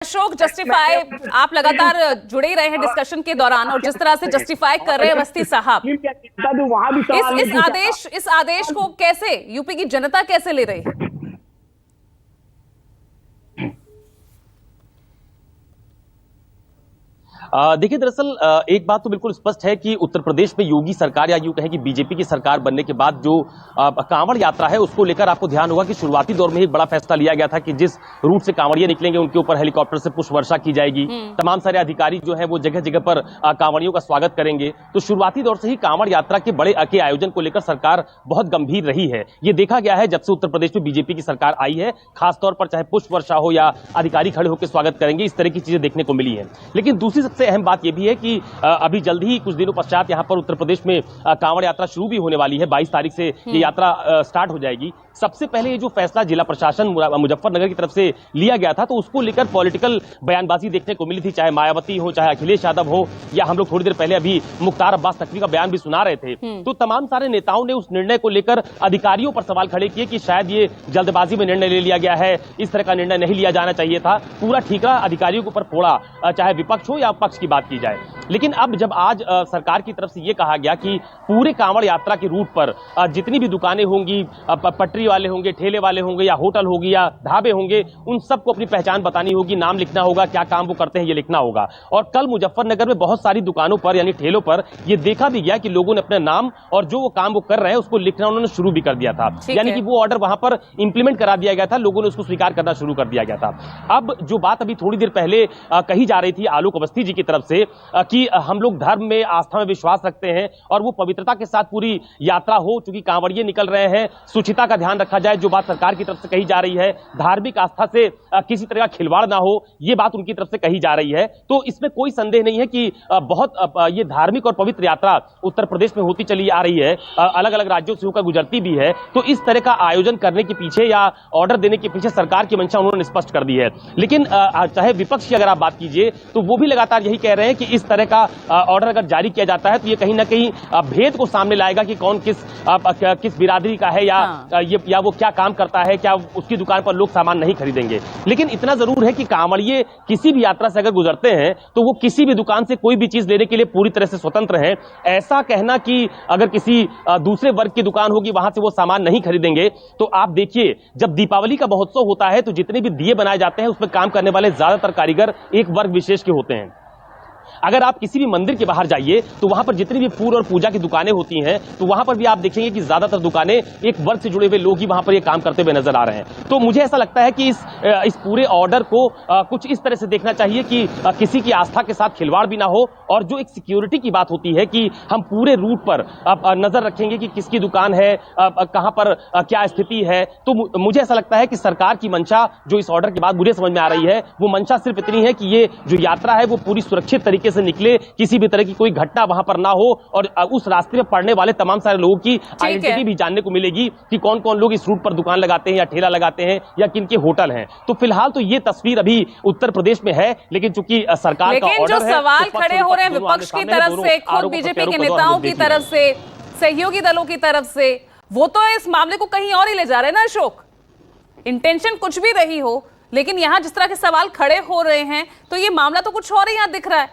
Ashok, justify आप लगातार जुड़े ही रहे हैं डिस्कशन के दौरान और जिस तरह से जस्टिफाई कर रहे हैं अवस्थी साहब, इस आदेश को कैसे यूपी की जनता कैसे ले रही है? देखिए, दरअसल एक बात तो बिल्कुल स्पष्ट है कि उत्तर प्रदेश में योगी सरकार या यूं कहें कि बीजेपी की सरकार बनने के बाद जो कांवड़ यात्रा है उसको लेकर आपको ध्यान होगा कि शुरुआती दौर में एक बड़ा फैसला लिया गया था कि जिस रूट से कांवड़िए निकलेंगे उनके ऊपर हेलीकॉप्टर से पुष्प वर्षा की जाएगी। तमाम सारे अधिकारी जो है वो जगह जगह पर कांवड़ियों का स्वागत करेंगे। तो शुरुआती दौर से ही कांवड़ यात्रा के बड़े के आयोजन को लेकर सरकार बहुत गंभीर रही है। ये देखा गया है जब से उत्तर प्रदेश में बीजेपी की सरकार आई है, खासतौर पर चाहे पुष्प वर्षा हो या अधिकारी खड़े होकर स्वागत करेंगे, इस तरह की चीजें देखने को मिली है। लेकिन दूसरी सबसे अहम बात यह भी है कि अभी जल्द ही कुछ दिनों पश्चात यहां पर उत्तर प्रदेश में कांवड़ यात्रा शुरू भी होने वाली है। 22 तारीख से ये यात्रा स्टार्ट हो जाएगी। सबसे पहले ये जो फैसला जिला प्रशासन मुजफ्फरनगर की तरफ से लिया गया था, तो उसको लेकर पॉलिटिकल बयानबाजी देखने को मिली थी, चाहे मायावती हो, चाहे अखिलेश यादव हो, या हम लोग थोड़ी देर पहले अभी मुख्तार अब्बास नकवी का बयान भी सुना रहे थे। तो तमाम सारे नेताओं ने उस निर्णय को लेकर अधिकारियों पर सवाल खड़े किए कि शायद ये जल्दबाजी में निर्णय ले लिया गया है, इस तरह का निर्णय नहीं लिया जाना चाहिए था। पूरा ठीकरा अधिकारियों के ऊपर फोड़ा, चाहे विपक्ष हो या पक्ष की बात की जाए। लेकिन अब जब आज सरकार की तरफ से यह कहा गया कि पूरे कांवड़ यात्रा के रूट पर जितनी भी दुकानें होंगी, पटरी वाले होंगे, ठेले वाले होंगे, या होटल होगी या ढाबे होंगे, उन सबको अपनी पहचान बतानी होगी, नाम लिखना होगा, क्या काम वो करते हैं ये लिखना होगा। और कल मुजफ्फरनगर में बहुत सारी दुकानों पर यानी ठेलों पर यह देखा भी गया कि लोगों ने अपना नाम और जो वो काम वो कर रहे हैं उसको लिखना उन्होंने शुरू भी कर दिया था। यानी कि वो ऑर्डर वहां पर इंप्लीमेंट करा दिया गया था, लोगों ने उसको स्वीकार करना शुरू कर दिया गया था। अब जो बात अभी थोड़ी देर पहले कही जा रही थी आलोक अवस्थी जी की तरफ से कि हम लोग धर्म में, आस्था में विश्वास रखते हैं और वो पवित्रता के साथ पूरी यात्रा हो, चूंकि कांवड़िए निकल रहे हैं, शुचिता का ध्यान रखा जाए, जो बात सरकार की तरफ से कही जा रही है, धार्मिक आस्था से किसी तरह का खिलवाड़ ना हो, ये बात उनकी तरफ से कही जा रही है। तो इसमें कोई संदेह नहीं है कि बहुत ये धार्मिक और पवित्र यात्रा उत्तर प्रदेश में होती चली आ रही है, अलग अलग राज्यों से होकर गुजरती भी है। तो इस तरह का आयोजन करने के पीछे या ऑर्डर देने के पीछे सरकार की मंशा उन्होंने स्पष्ट कर दी है। लेकिन चाहे विपक्ष की अगर आप बात कीजिए तो वो भी लगातार यही कह रहे हैं कि इस तरह का ऑर्डर अगर जारी किया जाता है तो ये कहीं ना कहीं भेद को सामने लाएगा कि कौन किस बिरादरी का है, या वो क्या काम करता है, क्या उसकी दुकान पर लोग सामान नहीं खरीदेंगे। लेकिन इतना जरूर है कि कांवड़िए किसी भी यात्रा से अगर गुजरते हैं तो वो किसी भी दुकान से कोई भी चीज लेने के लिए पूरी तरह से स्वतंत्र है। ऐसा कहना कि अगर किसी दूसरे वर्ग की दुकान होगी वहां से वो सामान नहीं खरीदेंगे, तो आप देखिए जब दीपावली का महोत्सव होता है तो जितने भी दिए बनाए जाते हैं उसमें काम करने वाले ज्यादातर कारीगर एक वर्ग विशेष के होते हैं। अगर आप किसी भी मंदिर के बाहर जाइए तो वहां पर जितनी भी फूल और पूजा की दुकानें होती हैं तो वहां पर भी आप देखेंगे कि ज्यादातर दुकानें एक वर्ग से जुड़े हुए लोग ही वहां पर ये काम करते हुए नजर आ रहे हैं। तो मुझे ऐसा लगता है कि इस पूरे ऑर्डर को कुछ इस तरह से देखना चाहिए कि किसी की आस्था के साथ खिलवाड़ भी ना हो, और जो एक सिक्योरिटी की बात होती है कि हम पूरे रूट पर नजर रखेंगे कि किसकी दुकान है, कहां पर क्या स्थिति है। तो मुझे ऐसा लगता है कि सरकार की मंशा जो इस ऑर्डर के बाद मुझे समझ में आ रही है, वो मंशा सिर्फ इतनी है कि ये जो यात्रा है वो पूरी सुरक्षित तरीके से निकले, किसी भी तरह की कोई घटना वहां पर ना हो, और उस रास्ते में पड़ने वाले तमाम सारे लोगों की आइडेंटिटी भी जानने को मिलेगी कि कौन कौन लोग इस रूट पर दुकान लगाते हैं या ठेला लगाते हैं या किनके होटल हैं। तो फिलहाल तो ये तस्वीर अभी उत्तर प्रदेश में है, लेकिन चूंकि सरकार का ऑर्डर है, जो सवाल खड़े हो रहे हैं विपक्ष की तरफ से, खुद बीजेपी के नेताओं की तरफ से, सहयोगी दलों की तरफ से, वो तो इस मामले को कहीं और ही ले जा रहे हैं ना अशोक। इंटेंशन कुछ भी रही हो, लेकिन यहां जिस तरह के सवाल खड़े हो रहे हैं तो ये मामला तो कुछ और ही यहां दिख रहा है।